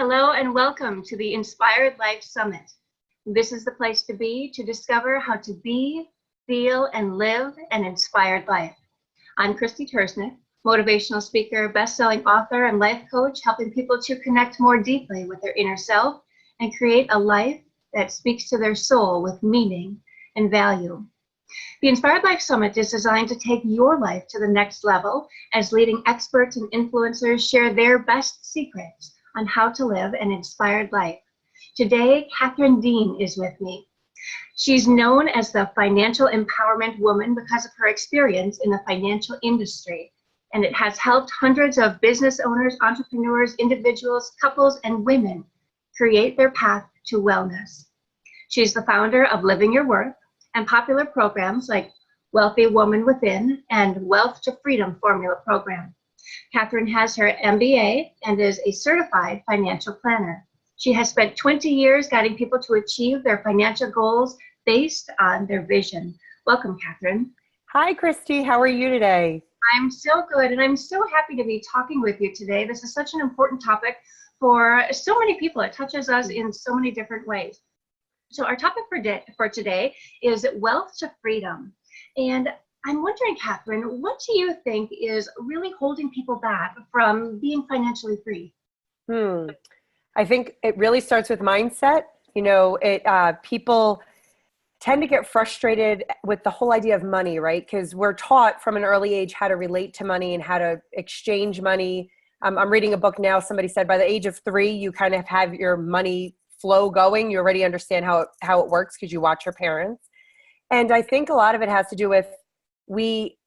Hello and welcome to the Inspired Life Summit. This is the place to be to discover how to be, feel, and live an inspired life. I'm Krysti Turznik, motivational speaker, best-selling author, and life coach, helping people to connect more deeply with their inner self and create a life that speaks to their soul with meaning and value. The Inspired Life Summit is designed to take your life to the next level as leading experts and influencers share their best secrets on how to live an inspired life. Today, Katherine Dean is with me. She's known as the financial empowerment woman because of her experience in the financial industry, and it has helped hundreds of business owners, entrepreneurs, individuals, couples, and women create their path to wellness. She's the founder of Living Your Worth and popular programs like Wealthy Woman Within and Wealth to Freedom Formula Program. Katherine has her MBA and is a certified financial planner. She has spent 20 years guiding people to achieve their financial goals based on their vision. Welcome, Katherine. Hi, Krysti. How are you today? I'm so good, and I'm so happy to be talking with you today. This is such an important topic for so many people. It touches us in so many different ways. So our topic for today is wealth to freedom. And I'm wondering, Katherine, what do you think is really holding people back from being financially free? I think it really starts with mindset. People tend to get frustrated with the whole idea of money, right? Because we're taught from an early age how to relate to money and how to exchange money. I'm reading a book now. Somebody said by the age of 3, you kind of have your money flow going. You already understand how it works because you watch your parents. And I think a lot of it has to do with we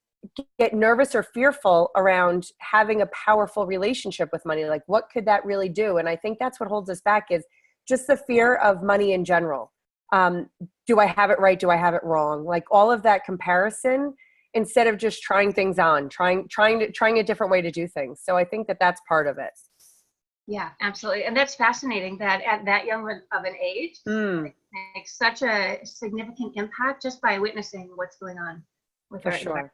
get nervous or fearful around having a powerful relationship with money. Like, what could that really do? And I think that's what holds us back is just the fear of money in general. Do I have it right? Do I have it wrong? Like all of that comparison instead of just trying things on, trying a different way to do things. So I think that that's part of it. Yeah, absolutely. And that's fascinating that at that young of an age, it makes such a significant impact just by witnessing what's going on with For our sure. environment.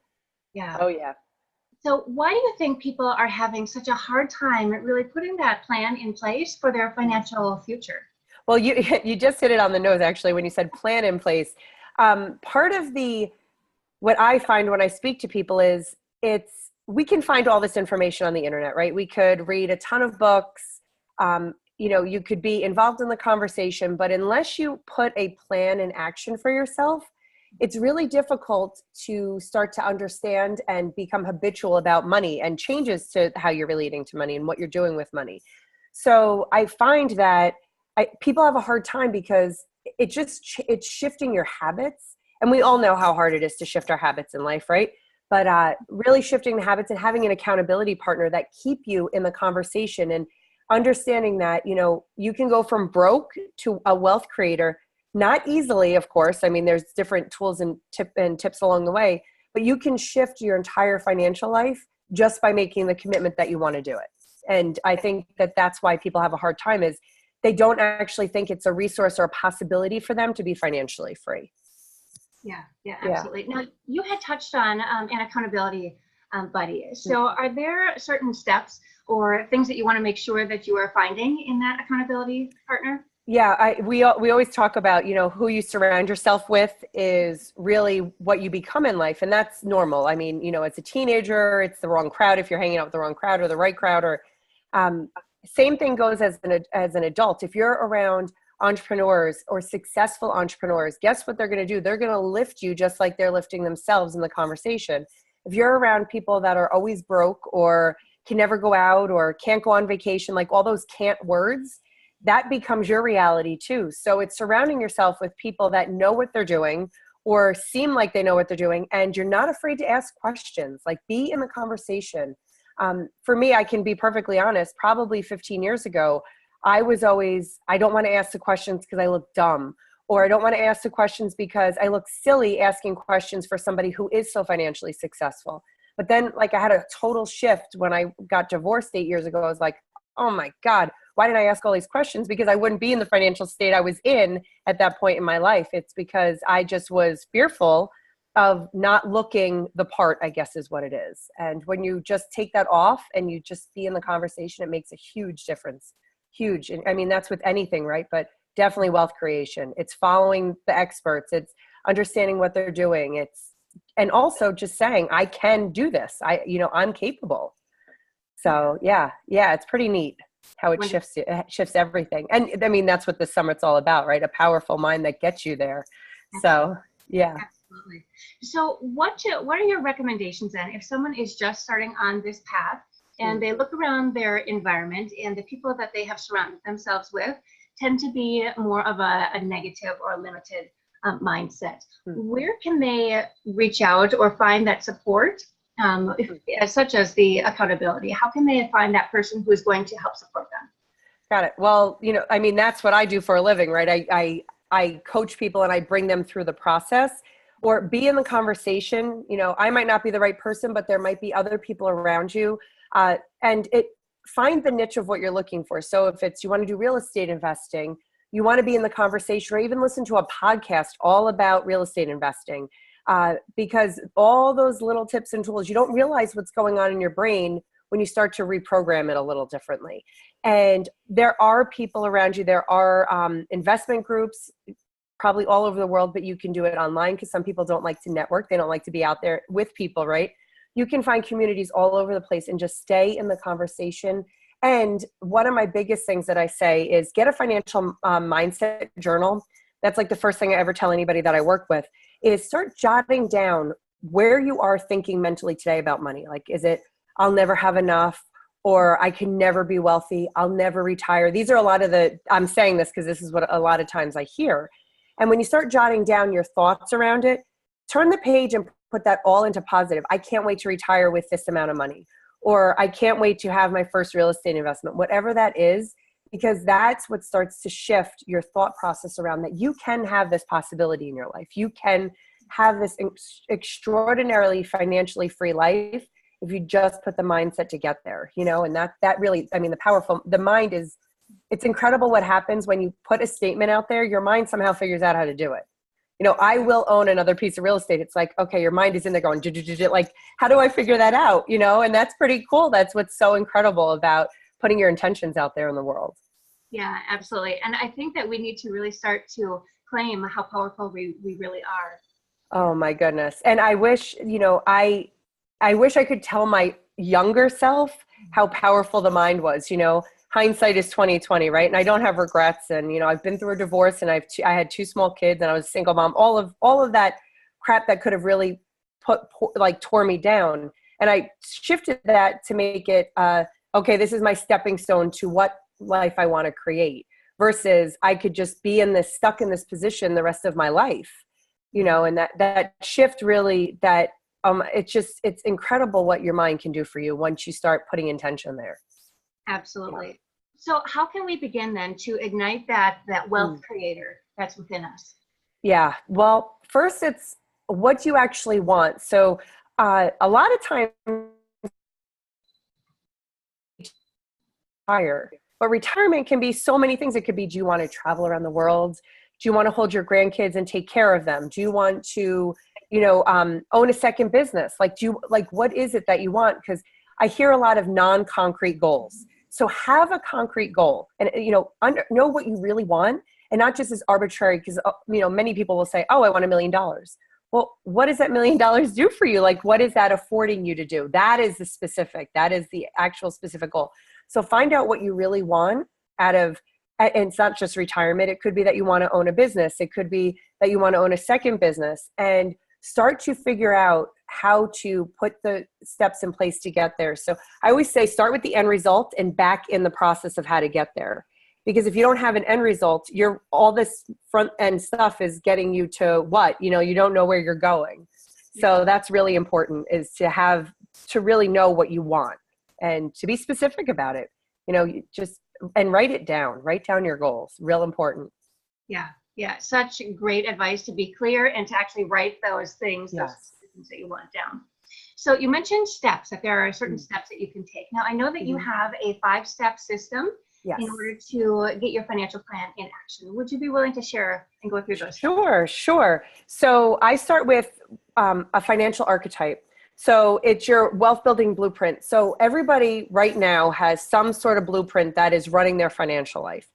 Yeah. Oh, yeah. So why do you think people are having such a hard time really putting that plan in place for their financial future? Well, you just hit it on the nose, actually, when you said plan in place. Part of what I find when I speak to people is we can find all this information on the internet, right? We could read a ton of books. You could be involved in the conversation, but unless you put a plan in action for yourself, it's really difficult to start to understand and become habitual about money and changes to how you're relating to money and what you're doing with money. So I find that people have a hard time because it's shifting your habits. And we all know how hard it is to shift our habits in life, right? But really shifting the habits and having an accountability partner that keep you in the conversation and understanding that, you can go from broke to a wealth creator. Not easily, of course. I mean, there's different tools and tips along the way, but you can shift your entire financial life just by making the commitment that you want to do it. And I think that that's why people have a hard time is they don't actually think it's a resource or a possibility for them to be financially free. Yeah, absolutely. Now, you had touched on an accountability buddy. So are there certain steps or things that you want to make sure that you are finding in that accountability partner? Yeah, we always talk about, who you surround yourself with is really what you become in life. And that's normal. I mean, as a teenager, it's the wrong crowd if you're hanging out with the wrong crowd or the right crowd. Or same thing goes as an adult. If you're around entrepreneurs or successful entrepreneurs, guess what they're going to do? They're going to lift you just like they're lifting themselves in the conversation. If you're around people that are always broke or can never go out or can't go on vacation, like all those can't words, that becomes your reality too. So it's surrounding yourself with people that know what they're doing or seem like they know what they're doing. And you're not afraid to ask questions, like be in the conversation. For me, I can be perfectly honest, probably 15 years ago, I don't want to ask the questions because I look dumb, or I don't want to ask the questions because I look silly asking questions for somebody who is so financially successful. But then I had a total shift when I got divorced 8 years ago. I was like, oh my God, why did I ask all these questions? Because I wouldn't be in the financial state I was in at that point in my life. It's because I just was fearful of not looking the part, I guess is what it is. And when you just take that off and you just be in the conversation, it makes a huge difference huge. And I mean, that's with anything, right? But definitely wealth creation. It's following the experts. It's understanding what they're doing. And also just saying, I can do this. I'm capable. So yeah, it's pretty neat how it shifts everything. And I mean, that's what the summit's all about, right? A powerful mind that gets you there. So yeah. Absolutely. So what are your recommendations then if someone is just starting on this path and they look around their environment and the people that they have surrounded themselves with tend to be more of a negative or limited mindset? Where can they reach out or find that support, such as the accountability? How can they find that person who is going to help support them? Got it. Well, I mean, that's what I do for a living, right? I coach people and I bring them through the process or be in the conversation. I might not be the right person, but there might be other people around you. And find the niche of what you're looking for. So if it's, you want to do real estate investing, you want to be in the conversation or even listen to a podcast all about real estate investing, because all those little tips and tools, you don't realize what's going on in your brain when you start to reprogram it a little differently. And there are people around you. There are investment groups probably all over the world, but you can do it online because some people don't like to network. They don't like to be out there with people, right? You can find communities all over the place and just stay in the conversation. And one of my biggest things that I say is get a financial mindset journal. That's like the first thing I ever tell anybody that I work with is start jotting down where you are thinking mentally today about money. Like, is it, I'll never have enough, or I can never be wealthy, I'll never retire. These are a lot of I'm saying this because this is what a lot of times I hear. And when you start jotting down your thoughts around it, turn the page and put that all into positive. I can't wait to retire with this amount of money, or I can't wait to have my first real estate investment, whatever that is, because that's what starts to shift your thought process around that you can have this possibility in your life. You can have this extraordinarily financially free life if you just put the mindset to get there, and that really, I mean, the mind is, it's incredible what happens when you put a statement out there, your mind somehow figures out how to do it. I will own another piece of real estate. It's like, okay, your mind is in there going, like, how do I figure that out? And that's pretty cool. That's what's so incredible about putting your intentions out there in the world. Yeah, absolutely. And I think that we need to really start to claim how powerful we really are. Oh my goodness. And I wish, I wish I could tell my younger self how powerful the mind was. Hindsight is 20/20, right? And I don't have regrets. And, I've been through a divorce and I had two small kids and I was a single mom, all of that crap that could have really tore me down. And I shifted that to make it, okay, this is my stepping stone to what life I want to create, versus I could just be stuck in this position the rest of my life, and that shift really, it's incredible what your mind can do for you once you start putting intention there. Absolutely. Yeah. So how can we begin then to ignite that wealth creator that's within us? Yeah. Well, first it's what you actually want. So a lot of times but retirement can be so many things. It could be, do you want to travel around the world? Do you want to hold your grandkids and take care of them? Do you want to, own a second business? What is it that you want? Because I hear a lot of non-concrete goals. So have a concrete goal and, know what you really want, and not just as arbitrary, because, many people will say, oh, I want $1 million. Well, what does that $1 million do for you? Like, what is that affording you to do? That is that is the actual specific goal. So find out what you really want and it's not just retirement. It could be that you want to own a business. It could be that you want to own a second business, and start to figure out how to put the steps in place to get there. So I always say, start with the end result and back in the process of how to get there. Because if you don't have an end result, all this front end stuff is getting you to what? You don't know where you're going. So that's really important, is to really know what you want and to be specific about it. And write it down. Write down your goals. Real important. Yeah. Yeah. Such great advice to be clear and to actually write those things, yes, those things that you want down. So you mentioned steps, that there are certain steps that you can take. Now, I know that you have a 5-step system. Yes. In order to get your financial plan in action. Would you be willing to share and go through those? Sure. So I start with a financial archetype. So it's your wealth building blueprint. So everybody right now has some sort of blueprint that is running their financial life.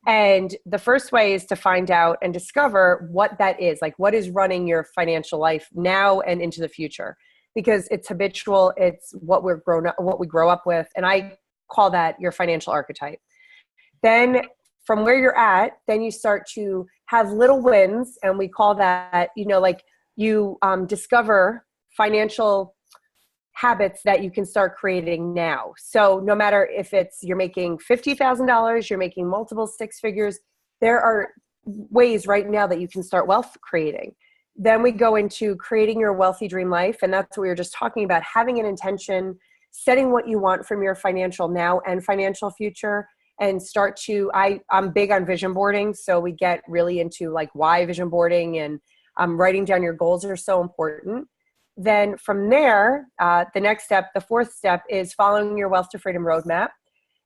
And the first way is to find out and discover what that is, like what is running your financial life now and into the future, because it's habitual. It's what what we grow up with. And I call that your financial archetype. Then from where you're at, then you start to have little wins. And we call that, like you discover financial habits that you can start creating now. So no matter if you're making $50,000, you're making multiple six figures, there are ways right now that you can start wealth creating. Then we go into creating your wealthy dream life. And that's what we were just talking about, having an intention, setting what you want from your financial now and financial future, and start to, I'm big on vision boarding. So we get really into like why vision boarding, and writing down your goals are so important. Then from there, the next step, the fourth step, is following your Wealth to Freedom roadmap.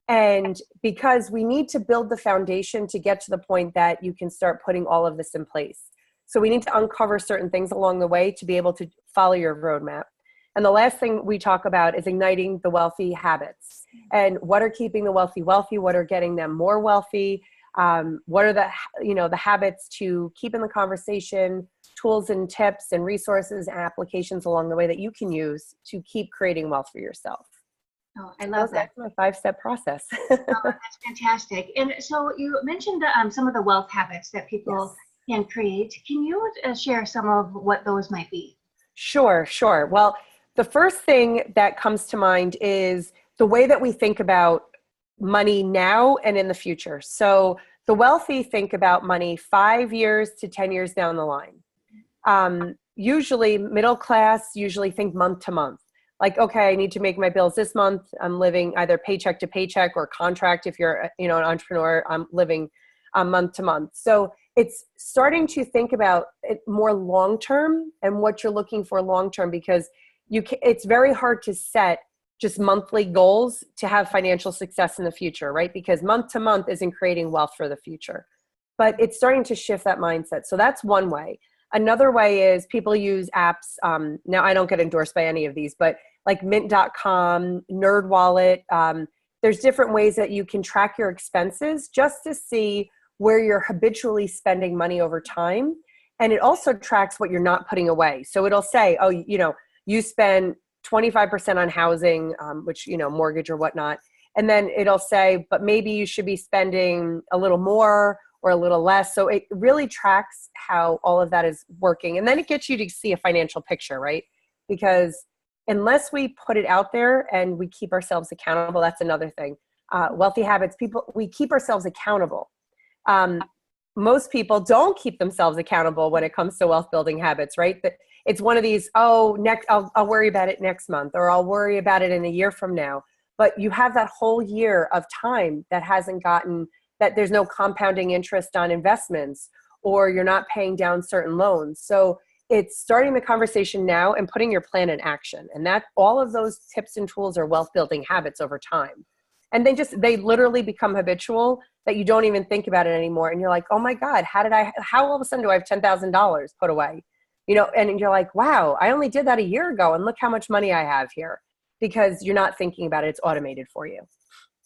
And because we need to build the foundation to get to the point that you can start putting all of this in place. So we need to uncover certain things along the way to be able to follow your roadmap. And the last thing we talk about is igniting the wealthy habits. And what are keeping the wealthy wealthy? What are getting them more wealthy? What are the habits to keep in the conversation, tools and tips and resources and applications along the way that you can use to keep creating wealth for yourself. Oh, I love that. That's my 5-step process. Oh, that's fantastic. And so you mentioned some of the wealth habits that people can create. Can you share some of what those might be? Sure. Well, the first thing that comes to mind is the way that we think about money now and in the future. So the wealthy think about money 5 years to 10 years down the line. Usually middle class usually think month to month. Like, okay, I need to make my bills this month. I'm living either paycheck to paycheck or contract. If you're, an entrepreneur, I'm living month to month. So it's starting to think about it more long-term and what you're looking for long-term, because it's very hard to set just monthly goals to have financial success in the future, right? Because month to month isn't creating wealth for the future, but it's starting to shift that mindset. So that's one way. Another way is people use apps. Now I don't get endorsed by any of these, but like mint.com, NerdWallet. There's different ways that you can track your expenses just to see where you're habitually spending money over time. And it also tracks what you're not putting away. So it'll say, oh, you spend 25% on housing, which, mortgage or whatnot. And then it'll say, but maybe you should be spending a little more or a little less. So it really tracks how all of that is working. And then it gets you to see a financial picture, right? Because unless we put it out there and we keep ourselves accountable, that's another thing. Wealthy habits, we keep ourselves accountable. Most people don't keep themselves accountable when it comes to wealth building habits, right? But it's one of these, I'll worry about it next month, or I'll worry about it in a year from now. But you have that whole year of time that that there's no compounding interest on investments, or you're not paying down certain loans. So it's starting the conversation now and putting your plan in action. And that all of those tips and tools are wealth building habits over time. And they literally become habitual that you don't even think about it anymore. And you're like, oh my God, how all of a sudden do I have $10,000 put away? And you're like, wow, I only did that a year ago. And look how much money I have here, because you're not thinking about it. It's automated for you.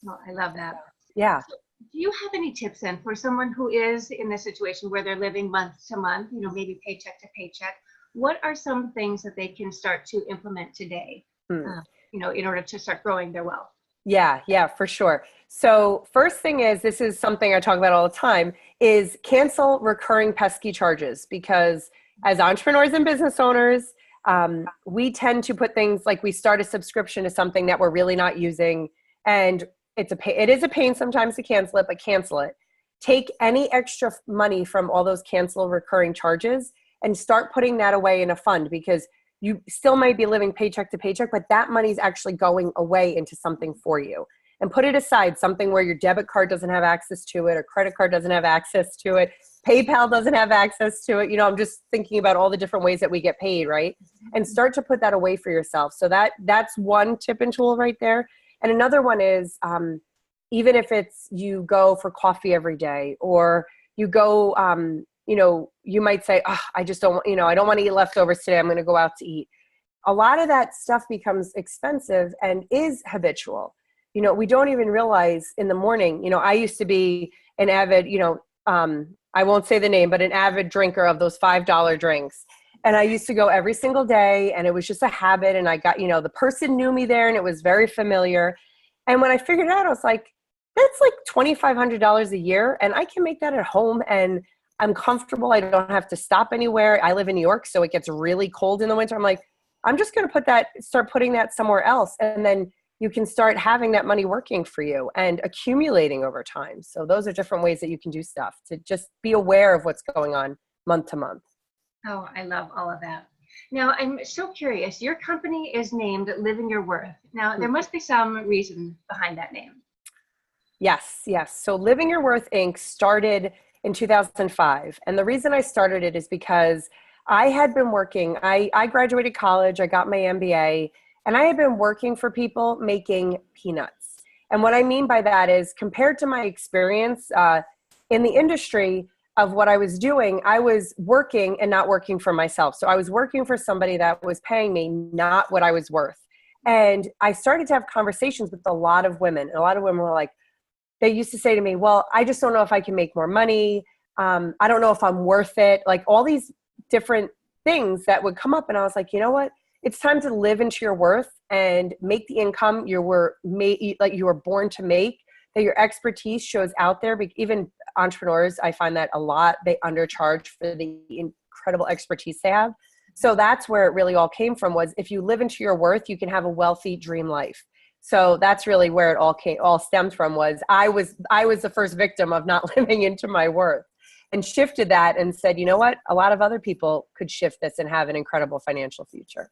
Well, I love that. Yeah. So do you have any tips then for someone who is in this situation where they're living month to month, maybe paycheck to paycheck? What are some things that they can start to implement today, in order to start growing their wealth? Yeah, for sure. So first thing is, this is something I talk about all the time, is cancel recurring pesky charges. Because as entrepreneurs and business owners, we tend to put things like, we start a subscription to something that we're really not using, and it is a pain sometimes to cancel it, but cancel it. Take any extra money from all those cancel recurring charges and start putting that away in a fund, because you still might be living paycheck to paycheck, but that money is actually going away into something for you. And put it aside, something where your debit card doesn't have access to it, or credit card doesn't have access to it, PayPal doesn't have access to it. I'm just thinking about all the different ways that we get paid, right? And start to put that away for yourself. So that's one tip and tool right there. And another one is, even if it's you go for coffee every day, or you go, you might say, oh, I just don't, I don't want to eat leftovers today. I'm going to go out to eat. a lot of that stuff becomes expensive and is habitual. You know, we don't even realize in the morning, you know, I used to be an avid, you know, I won't say the name, but an avid drinker of those $5 drinks. And I used to go every single day, and it was just a habit. And I got, you know, the person knew me there and it was very familiar. And when I figured it out, I was like, that's like $2,500 a year, and I can make that at home, and I'm comfortable. I don't have to stop anywhere. I live in New York, so it gets really cold in the winter. I'm like, I'm just going to start putting that somewhere else. And then you can start having that money working for you and accumulating over time. So those are different ways that you can do stuff to just be aware of what's going on month to month. Oh, I love all of that. Now, I'm so curious. Your company is named Live in Your Worth. Now, there must be some reason behind that name. Yes. So Living Your Worth Inc. started in 2005. And the reason I started it is because I had been working. I graduated college. I got my MBA. And I had been working for people making peanuts. And what I mean by that is, compared to my experience in the industry of what I was doing, I was working and not working for myself. So I was working for somebody that was paying me not what I was worth. And I started to have conversations with a lot of women. And a lot of women were like, they used to say to me, well, I just don't know if I can make more money. I don't know if I'm worth it. Like all these different things that would come up. And I was like, you know what? It's time to live into your worth and make the income you were born to make, that your expertise shows out there. Even entrepreneurs, I find that a lot, they undercharge for the incredible expertise they have. So that's where it really all came from, was if you live into your worth, you can have a wealthy dream life. So that's really where it all stemmed from. Was I was the first victim of not living into my worth, and shifted that and said, you know what? A lot of other people could shift this and have an incredible financial future.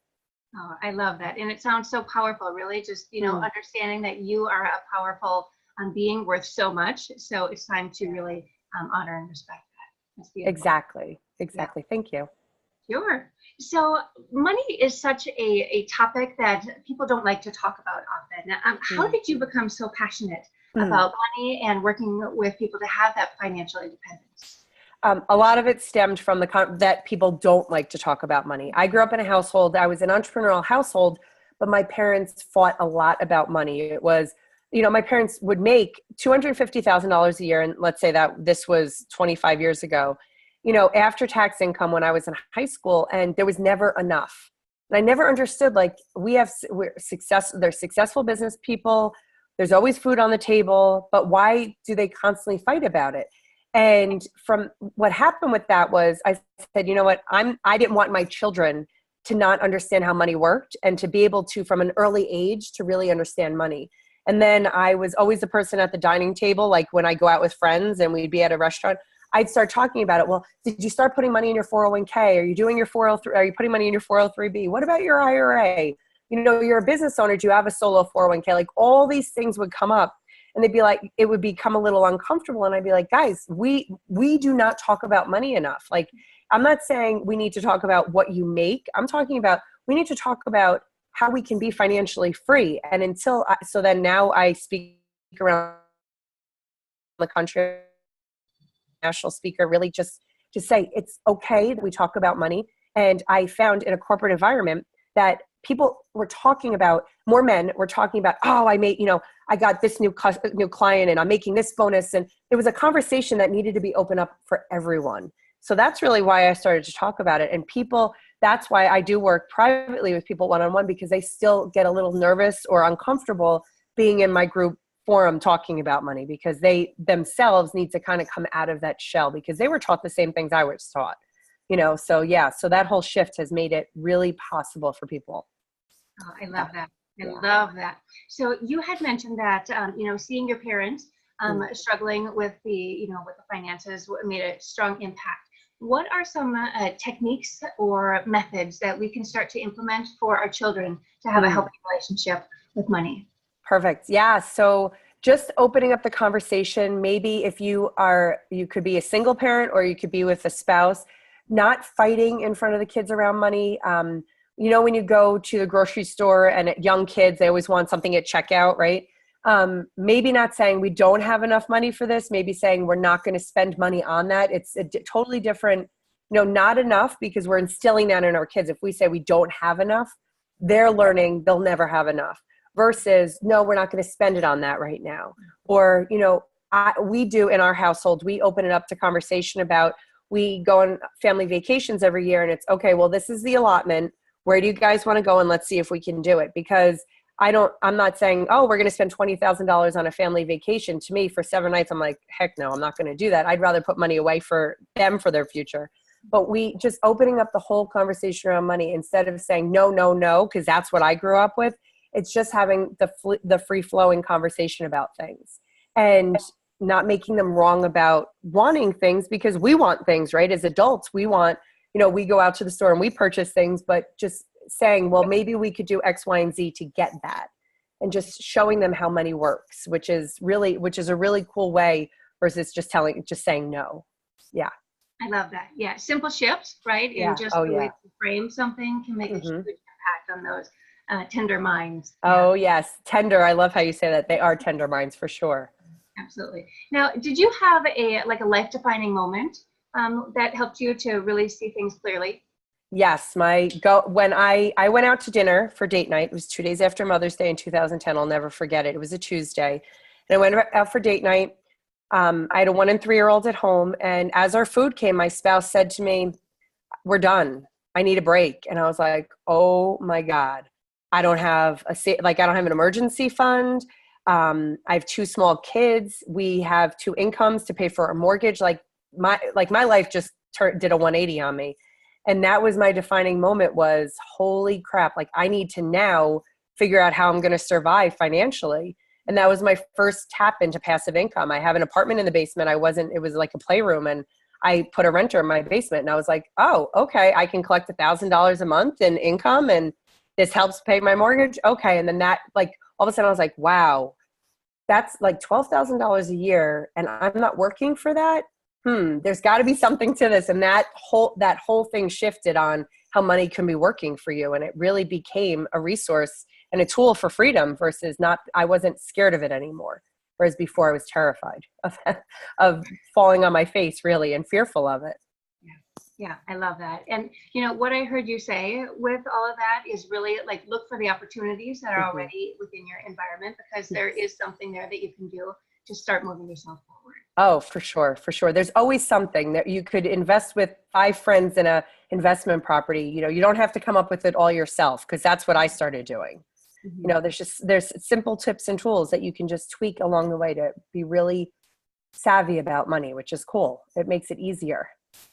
Oh, I love that. And it sounds so powerful, really, just, understanding that you are a powerful being worth so much. So it's time to really honor and respect that. That's beautiful. Exactly. Yeah. Thank you. Sure. So money is such a topic that people don't like to talk about often. How did you become so passionate about money and working with people to have that financial independence? A lot of it stemmed from that people don't like to talk about money. I grew up in a household, I was an entrepreneurial household, but my parents fought a lot about money. It was, my parents would make $250,000 a year. And let's say that this was 25 years ago, after tax income when I was in high school, and there was never enough. And I never understood, like, we're successful business people. There's always food on the table, but why do they constantly fight about it? And from what happened with that was, I said, you know what, I didn't want my children to not understand how money worked, and to be able to, from an early age, to really understand money. And then I was always the person at the dining table, like when I go out with friends and we'd be at a restaurant, I'd start talking about it. Well, did you start putting money in your 401k? Are you doing your 403? Are you putting money in your 403b? What about your IRA? You're a business owner. Do you have a solo 401k? Like all these things would come up. And they'd be like, it would become a little uncomfortable. And I'd be like, guys, we do not talk about money enough. Like, I'm not saying we need to talk about what you make. I'm talking about, we need to talk about how we can be financially free. And so then now I speak around the country, national speaker, really just to say it's okay that we talk about money. And I found in a corporate environment that people were talking about, more men were talking about, oh, I got this new client and I'm making this bonus. And it was a conversation that needed to be opened up for everyone. So that's really why I started to talk about it. And that's why I do work privately with people one-on-one, because they still get a little nervous or uncomfortable being in my group forum talking about money, because they themselves need to kind of come out of that shell, because they were taught the same things I was taught. So that whole shift has made it really possible for people. Oh, I love that. I love that. So you had mentioned that, seeing your parents struggling with the finances made a strong impact. What are some techniques or methods that we can start to implement for our children to have a healthy relationship with money? Perfect. Yeah. So just opening up the conversation, maybe if you could be a single parent or you could be with a spouse, not fighting in front of the kids around money. When you go to the grocery store and young kids, they always want something at checkout, right? Maybe not saying we don't have enough money for this, maybe saying we're not going to spend money on that. It's a totally different, not enough, because we're instilling that in our kids. If we say we don't have enough, they're learning they'll never have enough versus, no, we're not going to spend it on that right now. Or, we do in our household, we open it up to conversation about, we go on family vacations every year and it's okay, well, this is the allotment. Where do you guys want to go? And let's see if we can do it. Because I'm not saying, oh, we're going to spend $20,000 on a family vacation. To me, for 7 nights, I'm like, heck no, I'm not going to do that. I'd rather put money away for them for their future. But we just opening up the whole conversation around money instead of saying no, no, no, because that's what I grew up with. It's just having the free flowing conversation about things and not making them wrong about wanting things, because we want things, right? As adults, we want, we go out to the store and we purchase things, but just saying, well, maybe we could do X, Y, and Z to get that. And just showing them how money works, which is a really cool way versus just saying no. Yeah. I love that. Yeah. Simple shifts, right? Yeah. And just the way to frame something can make a huge impact on those tender minds. Oh, yes. Tender. I love how you say that. They are tender minds for sure. Absolutely. Now, did you have a life-defining moment that helped you to really see things clearly? Yes. When I went out to dinner for date night, it was 2 days after Mother's Day in 2010. I'll never forget it. It was a Tuesday. And I went out for date night. I had a 1 and 3-year-old at home. And as our food came, my spouse said to me, we're done. I need a break. And I was like, oh my God, I don't have an emergency fund. I have 2 small kids. We have 2 incomes to pay for a mortgage. My life just did a 180 on me. And that was my defining moment was, holy crap. I need to now figure out how I'm going to survive financially. And that was my first tap into passive income. I have an apartment in the basement. It was like a playroom, and I put a renter in my basement, and I was like, oh, okay, I can collect $1,000 a month in income, and this helps pay my mortgage. Okay. And then that, all of a sudden I was like, wow, that's $12,000 a year, and I'm not working for that. There's got to be something to this. And that whole thing shifted on how money can be working for you. And it really became a resource and a tool for freedom versus I wasn't scared of it anymore. Whereas before I was terrified of falling on my face, really, and fearful of it. Yeah, I love that. And what I heard you say with all of that is really look for the opportunities that are already within your environment, because there is something there that you can do to start moving yourself forward. Oh, for sure. For sure. There's always something that you could invest with 5 friends in a investment property. You don't have to come up with it all yourself, because that's what I started doing. There's simple tips and tools that you can just tweak along the way to be really savvy about money, which is cool. It makes it easier.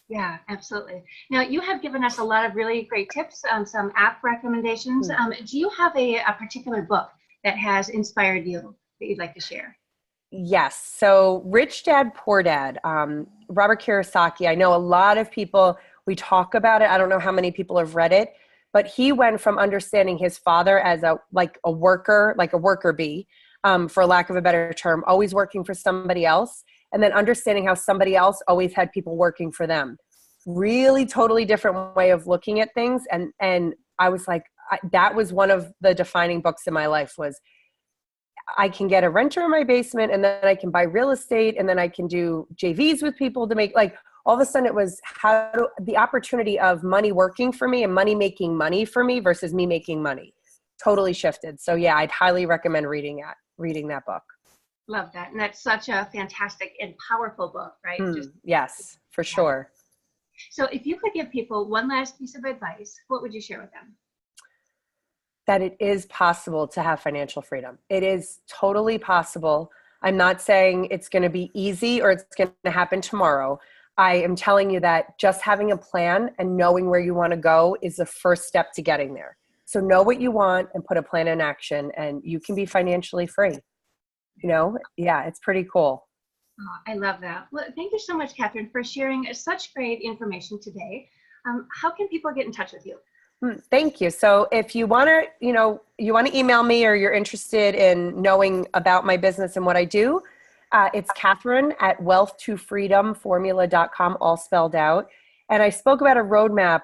Yeah, absolutely. Now, you have given us a lot of really great tips, some app recommendations. Do you have a particular book that has inspired you that you'd like to share? Yes. So Rich Dad, Poor Dad, Robert Kiyosaki. I know a lot of people, we talk about it. I don't know how many people have read it, but he went from understanding his father as a worker bee, for lack of a better term, always working for somebody else, and then understanding how somebody else always had people working for them. Really totally different way of looking at things. And I was like, that was one of the defining books in my life was, I can get a renter in my basement, and then I can buy real estate, and then I can do JVs with people to make all of a sudden it was the opportunity of money working for me and money making money for me versus me making money totally shifted. So yeah, I'd highly recommend reading that book. Love that. And that's such a fantastic and powerful book, right? Yes, for sure. So if you could give people one last piece of advice, what would you share with them? That it is possible to have financial freedom. It is totally possible. I'm not saying it's going to be easy or it's going to happen tomorrow. I am telling you that just having a plan and knowing where you want to go is the first step to getting there. So know what you want and put a plan in action, and you can be financially free. Yeah, it's pretty cool. Oh, I love that. Well, thank you so much, Katherine, for sharing such great information today. How can people get in touch with you? Thank you. So if you want to, you want to email me, or you're interested in knowing about my business and what I do, it's Katherine at wealth2freedomformula.com, all spelled out. And I spoke about a roadmap.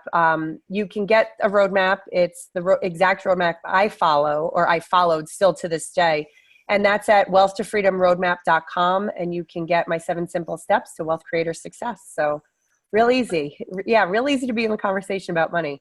You can get a roadmap. It's the exact roadmap I follow, or I followed still to this day. And that's at wealth2freedomroadmap.com. And you can get my 7 simple steps to wealth creator success. So real easy. Yeah, real easy to be in a conversation about money.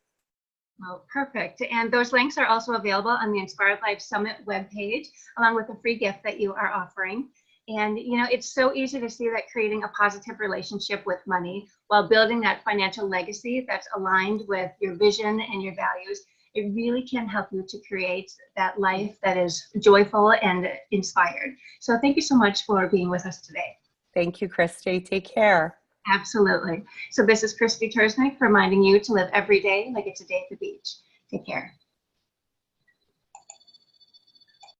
Well, perfect. And those links are also available on the Inspired Life Summit webpage, along with the free gift that you are offering. And, it's so easy to see that creating a positive relationship with money while building that financial legacy that's aligned with your vision and your values, it really can help you to create that life that is joyful and inspired. So thank you so much for being with us today. Thank you, Krysti. Take care. Absolutely. So this is Krysti Turznik reminding you to live every day like it's a day at the beach. Take care.